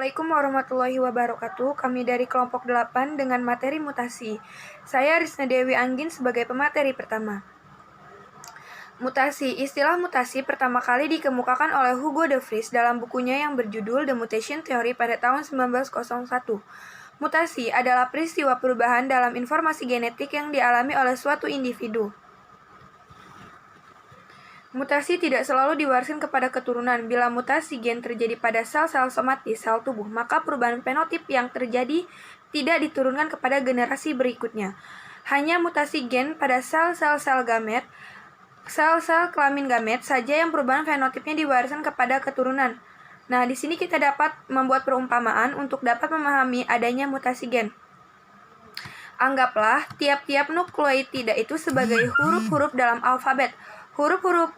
Assalamualaikum warahmatullahi wabarakatuh. Kami dari kelompok 8 dengan materi mutasi. Saya Risna Dewi Anggin sebagai pemateri pertama. Mutasi. Istilah mutasi pertama kali dikemukakan oleh Hugo de Vries dalam bukunya yang berjudul The Mutation Theory pada tahun 1901. Mutasi adalah peristiwa perubahan dalam informasi genetik yang dialami oleh suatu individu. Mutasi tidak selalu diwariskan kepada keturunan. Bila mutasi gen terjadi pada sel-sel somatis sel tubuh, maka perubahan fenotip yang terjadi tidak diturunkan kepada generasi berikutnya. Hanya mutasi gen pada sel-sel gamet, sel-sel kelamin gamet saja yang perubahan fenotipnya diwariskan kepada keturunan. Nah, di sini kita dapat membuat perumpamaan untuk dapat memahami adanya mutasi gen. Anggaplah tiap-tiap nukleotida itu sebagai huruf-huruf dalam alfabet. Huruf-huruf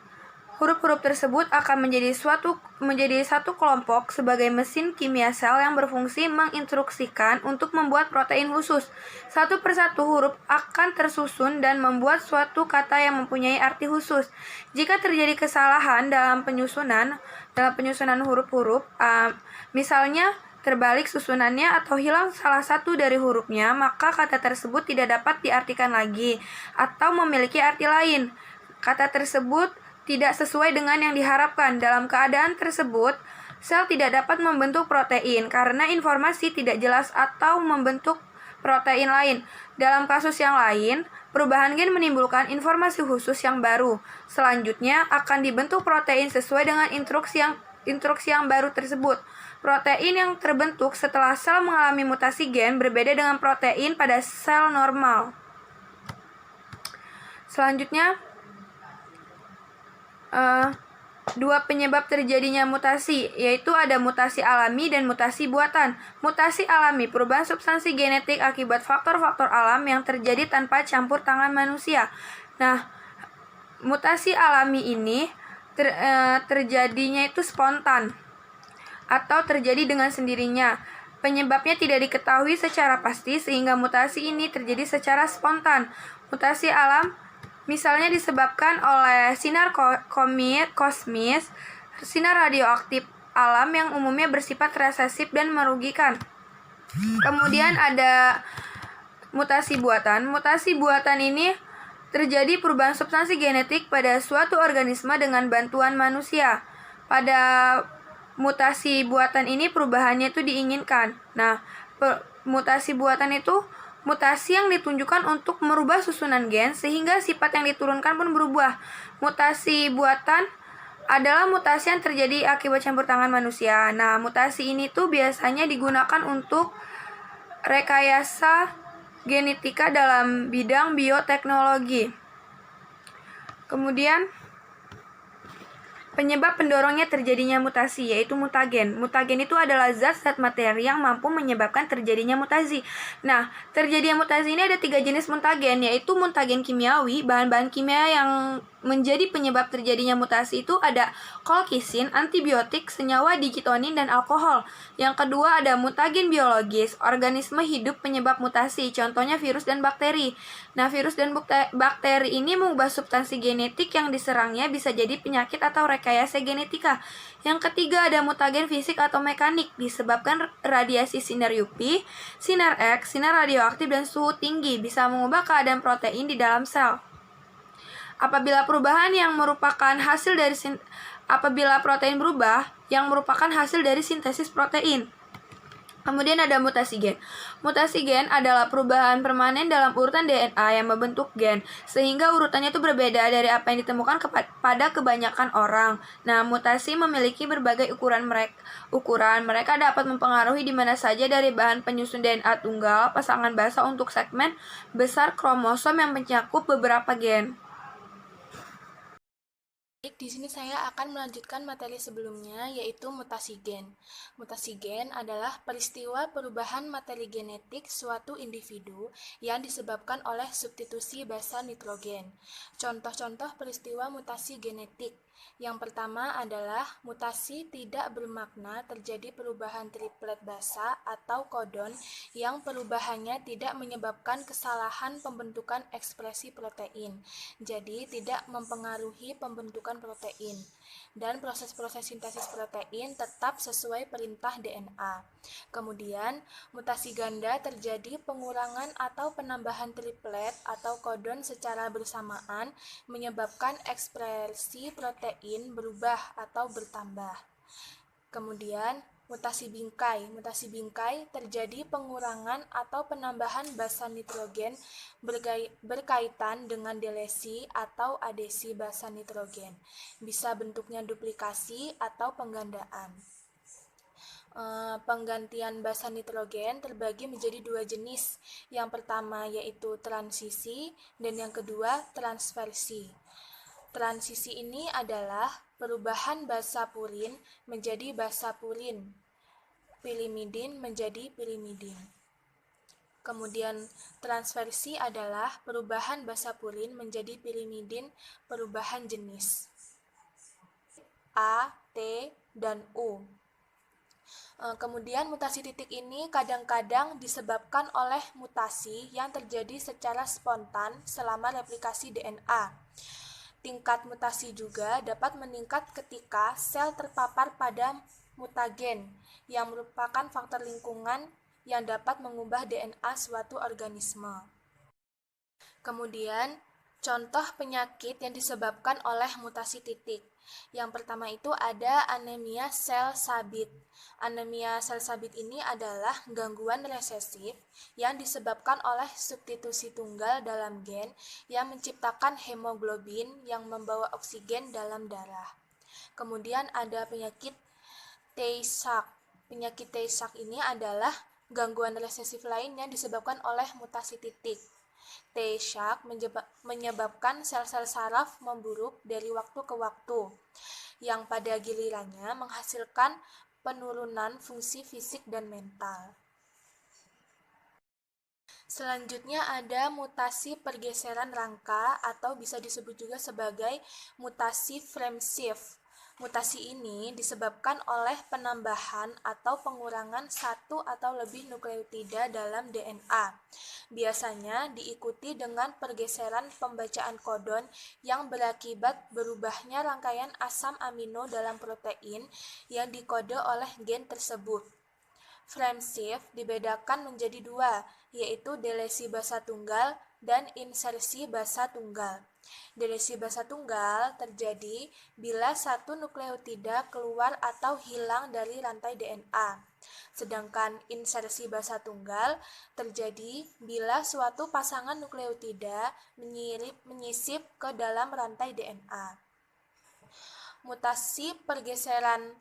tersebut akan menjadi satu kelompok sebagai mesin kimia sel yang berfungsi menginstruksikan untuk membuat protein khusus. Satu persatu huruf akan tersusun dan membuat suatu kata yang mempunyai arti khusus. Jika terjadi kesalahan dalam penyusunan huruf-huruf, misalnya terbalik susunannya atau hilang salah satu dari hurufnya, maka kata tersebut tidak dapat diartikan lagi atau memiliki arti lain. Kata tersebut tidak sesuai dengan yang diharapkan. Dalam keadaan tersebut, sel tidak dapat membentuk protein karena informasi tidak jelas atau membentuk protein lain. Dalam kasus yang lain, perubahan gen menimbulkan informasi khusus yang baru. Selanjutnya akan dibentuk protein sesuai dengan instruksi yang baru tersebut. Protein yang terbentuk setelah sel mengalami mutasi gen berbeda dengan protein pada sel normal. Selanjutnya, dua penyebab terjadinya mutasi, yaitu ada mutasi alami dan mutasi buatan. Mutasi alami, perubahan substansi genetik akibat faktor-faktor alam yang terjadi tanpa campur tangan manusia. Nah, mutasi alami ini terjadinya itu spontan atau terjadi dengan sendirinya. Penyebabnya tidak diketahui secara pasti sehingga mutasi ini terjadi secara spontan. Mutasi alam misalnya disebabkan oleh sinar kosmis, sinar radioaktif alam yang umumnya bersifat resesif dan merugikan. Kemudian ada mutasi buatan. Mutasi buatan ini terjadi perubahan substansi genetik pada suatu organisme dengan bantuan manusia. Pada mutasi buatan ini perubahannya itu diinginkan. Nah, mutasi buatan itu mutasi yang ditunjukkan untuk merubah susunan gen sehingga sifat yang diturunkan pun berubah. Mutasi buatan adalah mutasi yang terjadi akibat campur tangan manusia. Nah, mutasi ini tuh biasanya digunakan untuk rekayasa genetika dalam bidang bioteknologi. Kemudian penyebab pendorongnya terjadinya mutasi, yaitu mutagen. Mutagen itu adalah zat-zat materi yang mampu menyebabkan terjadinya mutasi. Nah, terjadinya mutasi ini ada 3 jenis mutagen, yaitu mutagen kimiawi. Bahan-bahan kimia yang menjadi penyebab terjadinya mutasi itu ada kolkisin, antibiotik, senyawa digitonin, dan alkohol. Yang kedua ada mutagen biologis, organisme hidup penyebab mutasi, contohnya virus dan bakteri. Nah, virus dan bakteri ini mengubah substansi genetik yang diserangnya bisa jadi penyakit atau rekayasa genetika. Yang ketiga ada mutagen fisik atau mekanik, disebabkan radiasi sinar UV, sinar X, sinar radioaktif, dan suhu tinggi bisa mengubah keadaan protein di dalam sel. Apabila protein berubah yang merupakan hasil dari sintesis protein. Kemudian ada mutasi gen. Mutasi gen adalah perubahan permanen dalam urutan DNA yang membentuk gen, sehingga urutannya itu berbeda dari apa yang ditemukan pada kebanyakan orang. Nah, mutasi memiliki berbagai ukuran. Mereka dapat mempengaruhi di mana saja dari bahan penyusun DNA tunggal, pasangan basa untuk segmen besar kromosom yang mencakup beberapa gen. Di sini saya akan melanjutkan materi sebelumnya, yaitu mutasi gen. Mutasi gen adalah peristiwa perubahan materi genetik suatu individu yang disebabkan oleh substitusi basa nitrogen. Contoh-contoh peristiwa mutasi genetik. Yang pertama adalah mutasi tidak bermakna terjadi perubahan triplet basa atau kodon yang perubahannya tidak menyebabkan kesalahan pembentukan ekspresi protein, jadi tidak mempengaruhi pembentukan protein. dan proses-proses sintesis protein tetap sesuai perintah DNA. Kemudian, mutasi ganda terjadi pengurangan atau penambahan triplet atau codon secara bersamaan menyebabkan ekspresi protein berubah atau bertambah. Kemudian, mutasi bingkai terjadi pengurangan atau penambahan basa nitrogen berkaitan dengan delesi atau adesi basa nitrogen. Bisa bentuknya duplikasi atau penggandaan. Penggantian basa nitrogen terbagi menjadi dua jenis. Yang pertama yaitu transisi dan yang kedua transversi. Transisi ini adalah perubahan basa purin menjadi basa purin, pirimidin menjadi pirimidin. Kemudian transversi adalah perubahan basa purin menjadi pirimidin perubahan jenis A, T, dan U. Kemudian mutasi titik ini kadang-kadang disebabkan oleh mutasi yang terjadi secara spontan selama replikasi DNA. Tingkat mutasi juga dapat meningkat ketika sel terpapar pada mutagen, yang merupakan faktor lingkungan yang dapat mengubah DNA suatu organisme. Kemudian, contoh penyakit yang disebabkan oleh mutasi titik. Yang pertama itu ada anemia sel sabit. Anemia sel sabit ini adalah gangguan resesif yang disebabkan oleh substitusi tunggal dalam gen yang menciptakan hemoglobin yang membawa oksigen dalam darah. Kemudian ada penyakit Tay-Sachs. Penyakit Tay-Sachs ini adalah gangguan resesif lain yang disebabkan oleh mutasi titik. Tay-Sachs menyebabkan sel-sel saraf memburuk dari waktu ke waktu, yang pada gilirannya menghasilkan penurunan fungsi fisik dan mental. Selanjutnya ada mutasi pergeseran rangka atau bisa disebut juga sebagai mutasi frame shift. Mutasi ini disebabkan oleh penambahan atau pengurangan satu atau lebih nukleotida dalam DNA. Biasanya diikuti dengan pergeseran pembacaan kodon yang berakibat berubahnya rangkaian asam amino dalam protein yang dikode oleh gen tersebut. Frame shift dibedakan menjadi dua, yaitu delesi basa tunggal dan insersi basa tunggal. Delesi basa tunggal terjadi bila satu nukleotida keluar atau hilang dari rantai DNA. Sedangkan insersi basa tunggal terjadi bila suatu pasangan nukleotida menyisip ke dalam rantai DNA. Mutasi pergeseran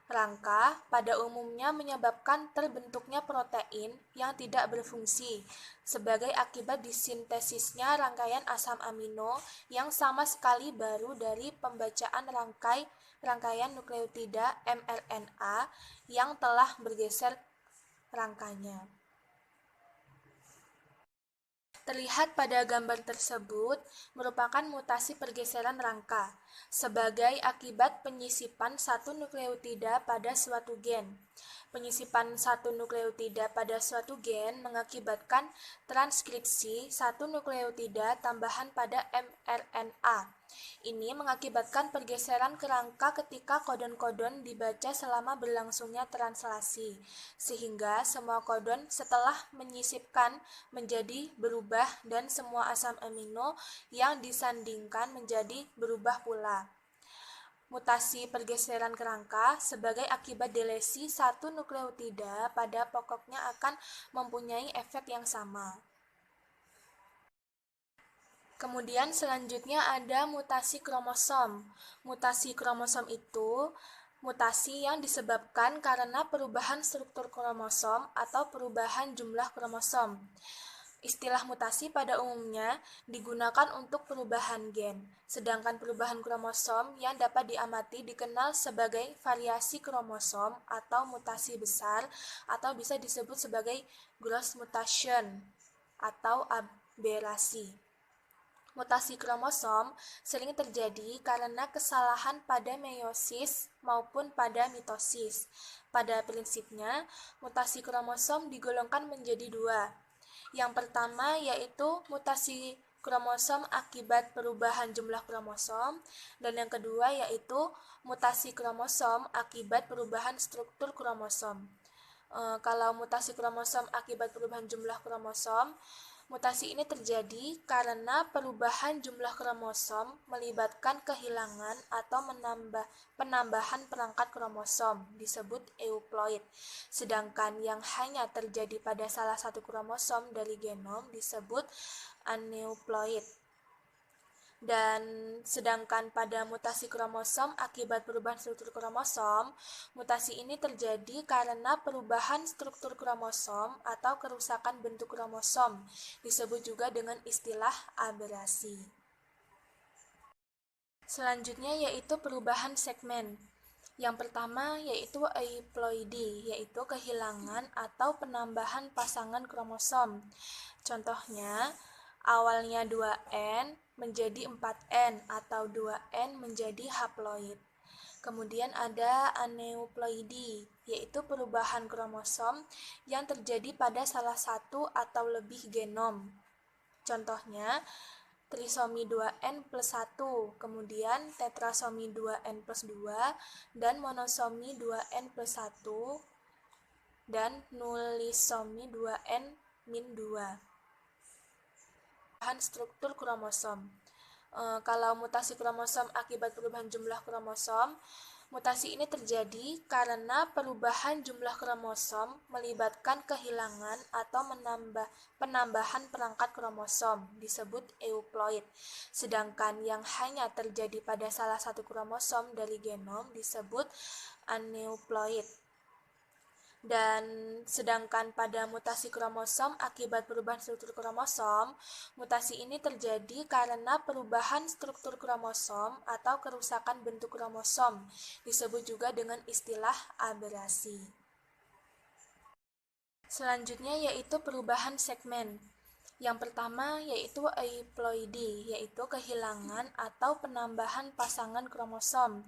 rangka pada umumnya menyebabkan terbentuknya protein yang tidak berfungsi sebagai akibat disintesisnya rangkaian asam amino yang sama sekali baru dari pembacaan rangkaian nukleotida mRNA yang telah bergeser rangkanya. Terlihat pada gambar tersebut merupakan mutasi pergeseran rangka sebagai akibat penyisipan satu nukleotida pada suatu gen. Penyisipan satu nukleotida pada suatu gen mengakibatkan transkripsi satu nukleotida tambahan pada mRNA. Ini mengakibatkan pergeseran kerangka ketika kodon-kodon dibaca selama berlangsungnya translasi, sehingga semua kodon setelah menyisipkan menjadi berubah dan semua asam amino yang disandingkan menjadi berubah pula. Mutasi pergeseran kerangka sebagai akibat delesi satu nukleotida pada pokoknya akan mempunyai efek yang sama. Kemudian selanjutnya ada mutasi kromosom. Mutasi kromosom itu mutasi yang disebabkan karena perubahan struktur kromosom atau perubahan jumlah kromosom. Istilah mutasi pada umumnya digunakan untuk perubahan gen, sedangkan perubahan kromosom yang dapat diamati dikenal sebagai variasi kromosom atau mutasi besar atau bisa disebut sebagai gross mutation atau aberasi. Mutasi kromosom sering terjadi karena kesalahan pada meiosis maupun pada mitosis. Pada prinsipnya, mutasi kromosom digolongkan menjadi dua. Yang pertama yaitu mutasi kromosom akibat perubahan jumlah kromosom, dan yang kedua yaitu mutasi kromosom akibat perubahan struktur kromosom. Kalau mutasi kromosom akibat perubahan jumlah kromosom, mutasi ini terjadi karena perubahan jumlah kromosom melibatkan kehilangan atau penambahan perangkat kromosom, disebut euploid. Sedangkan yang hanya terjadi pada salah satu kromosom dari genom disebut aneuploid. Dan sedangkan pada mutasi kromosom akibat perubahan struktur kromosom, mutasi ini terjadi karena perubahan struktur kromosom atau kerusakan bentuk kromosom, disebut juga dengan istilah aberasi. Selanjutnya yaitu perubahan segmen. Yang pertama yaitu euploidy, yaitu kehilangan atau penambahan pasangan kromosom. Contohnya, awalnya 2N menjadi 4N atau 2N menjadi haploid. Kemudian ada aneuploidy, yaitu perubahan kromosom yang terjadi pada salah satu atau lebih genom. Contohnya, trisomi 2N plus 1, kemudian tetrasomi 2N plus 2, dan monosomi 2N plus 1, dan nulisomi 2N min 2. Perubahan struktur kromosom. Kalau mutasi kromosom akibat perubahan jumlah kromosom, mutasi ini terjadi karena perubahan jumlah kromosom melibatkan kehilangan atau penambahan perangkat kromosom, disebut euploid. Sedangkan yang hanya terjadi pada salah satu kromosom dari genom disebut aneuploid. Dan sedangkan pada mutasi kromosom akibat perubahan struktur kromosom, mutasi ini terjadi karena perubahan struktur kromosom atau kerusakan bentuk kromosom, disebut juga dengan istilah aberasi. Selanjutnya yaitu perubahan segmen. Yang pertama yaitu euploidy, yaitu kehilangan atau penambahan pasangan kromosom.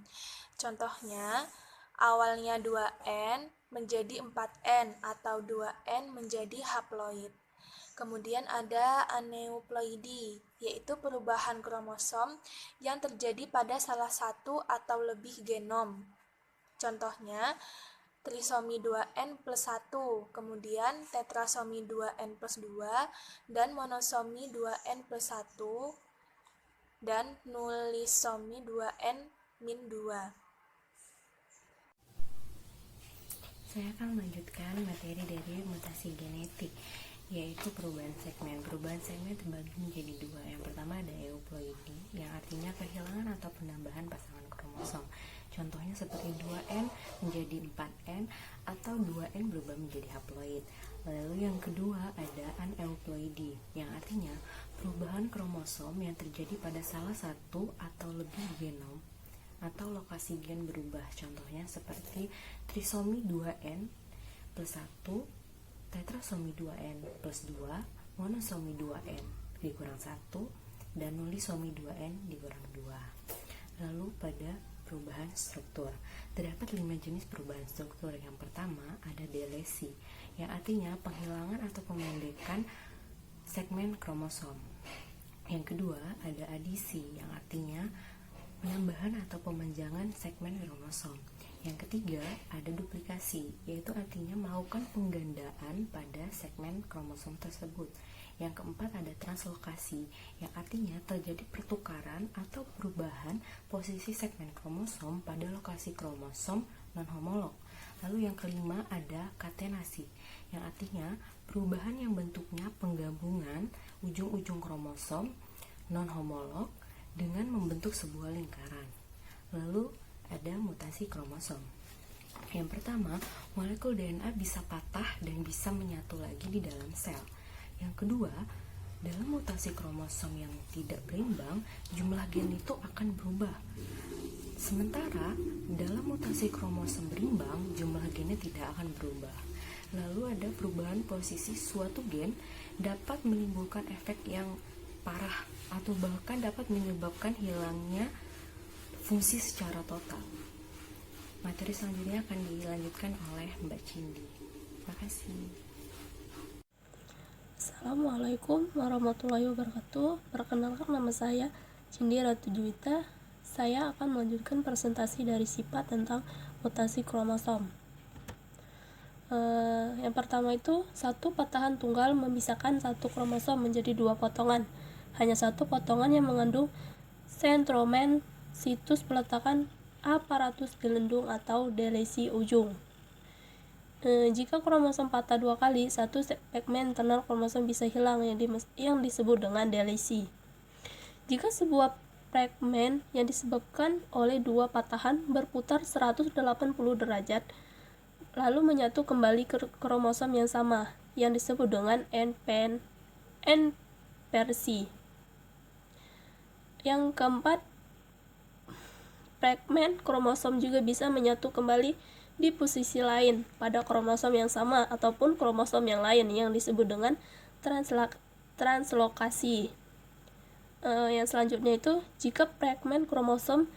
Contohnya, awalnya 2N menjadi 4N atau 2N menjadi haploid. Kemudian ada aneuploidy, yaitu perubahan kromosom yang terjadi pada salah satu atau lebih genom. Contohnya, trisomi 2N plus 1, kemudian tetrasomi 2N plus 2, dan monosomi 2N plus 1, dan nulisomi 2N min 2. Saya akan melanjutkan materi dari mutasi genetik, yaitu perubahan segmen. Perubahan segmen terbagi menjadi dua. Yang pertama ada euploidy, yang artinya kehilangan atau penambahan pasangan kromosom. Contohnya seperti 2N menjadi 4N atau 2N berubah menjadi haploid. Lalu yang kedua ada aneuploidy, yang artinya perubahan kromosom yang terjadi pada salah satu atau lebih genom atau lokasi gen berubah. Contohnya seperti trisomi 2N plus 1, tetrasomi 2N plus 2, monosomi 2N dikurang 1, dan nulisomi 2N dikurang 2. Lalu pada perubahan struktur, terdapat 5 jenis perubahan struktur. Yang pertama ada delesi, yang artinya penghilangan atau pemendekan segmen kromosom. Yang kedua ada adisi, yang artinya penambahan atau pemanjangan segmen kromosom. Yang ketiga ada duplikasi, yaitu artinya melakukan penggandaan pada segmen kromosom tersebut. Yang keempat ada translokasi, yang artinya terjadi pertukaran atau perubahan posisi segmen kromosom pada lokasi kromosom non-homolog. Lalu yang kelima ada katenasi, yang artinya perubahan yang bentuknya penggabungan ujung-ujung kromosom non-homolog dengan membentuk sebuah lingkaran. Lalu ada mutasi kromosom. Yang pertama, molekul DNA bisa patah dan bisa menyatu lagi di dalam sel. Yang kedua, dalam mutasi kromosom yang tidak berimbang, jumlah gen itu akan berubah. Sementara dalam mutasi kromosom berimbang, jumlah gennya tidak akan berubah. Lalu ada perubahan posisi suatu gen dapat menimbulkan efek yang parah atau bahkan dapat menyebabkan hilangnya fungsi secara total. Materi selanjutnya akan dilanjutkan oleh Mbak Cindy. Terima kasih. Assalamualaikum warahmatullahi wabarakatuh. Perkenalkan, nama saya Cindy Ratu Juwita. Saya akan melanjutkan presentasi dari sifat tentang mutasi kromosom. Yang pertama itu, satu patahan tunggal memisahkan satu kromosom menjadi dua potongan. Hanya satu potongan yang mengandung sentromen, situs peletakan aparatus gelendung atau delesi ujung. Jika kromosom patah dua kali, satu segmen internal kromosom bisa hilang yang disebut dengan delesi. Jika sebuah fragmen yang disebabkan oleh dua patahan berputar 180 derajat, lalu menyatu kembali ke kromosom yang sama, yang disebut dengan inversi. Yang keempat, fragmen kromosom juga bisa menyatu kembali di posisi lain pada kromosom yang sama ataupun kromosom yang lain yang disebut dengan translokasi. Yang selanjutnya itu, jika fragmen kromosom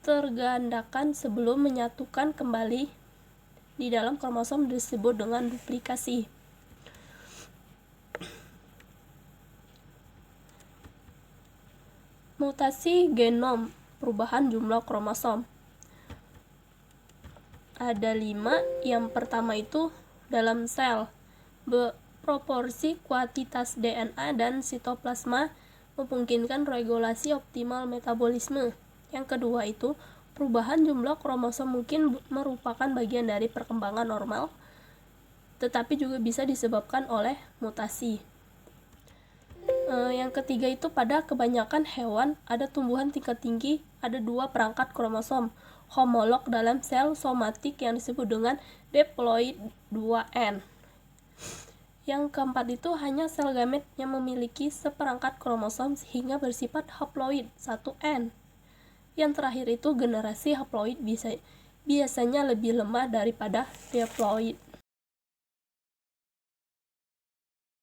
tergandakan sebelum menyatukan kembali di dalam kromosom disebut dengan duplikasi. Mutasi genom, perubahan jumlah kromosom. Ada 5. Yang pertama itu dalam sel, proporsi kuantitas DNA dan sitoplasma memungkinkan regulasi optimal metabolisme. Yang kedua itu perubahan jumlah kromosom mungkin merupakan bagian dari perkembangan normal, tetapi juga bisa disebabkan oleh mutasi. Yang ketiga itu pada kebanyakan hewan ada tumbuhan tingkat tinggi, ada dua perangkat kromosom homolog dalam sel somatik yang disebut dengan diploid 2N. Yang keempat itu hanya sel gamet yang memiliki seperangkat kromosom sehingga bersifat haploid 1N. Yang terakhir itu generasi haploid biasanya lebih lemah daripada diploid.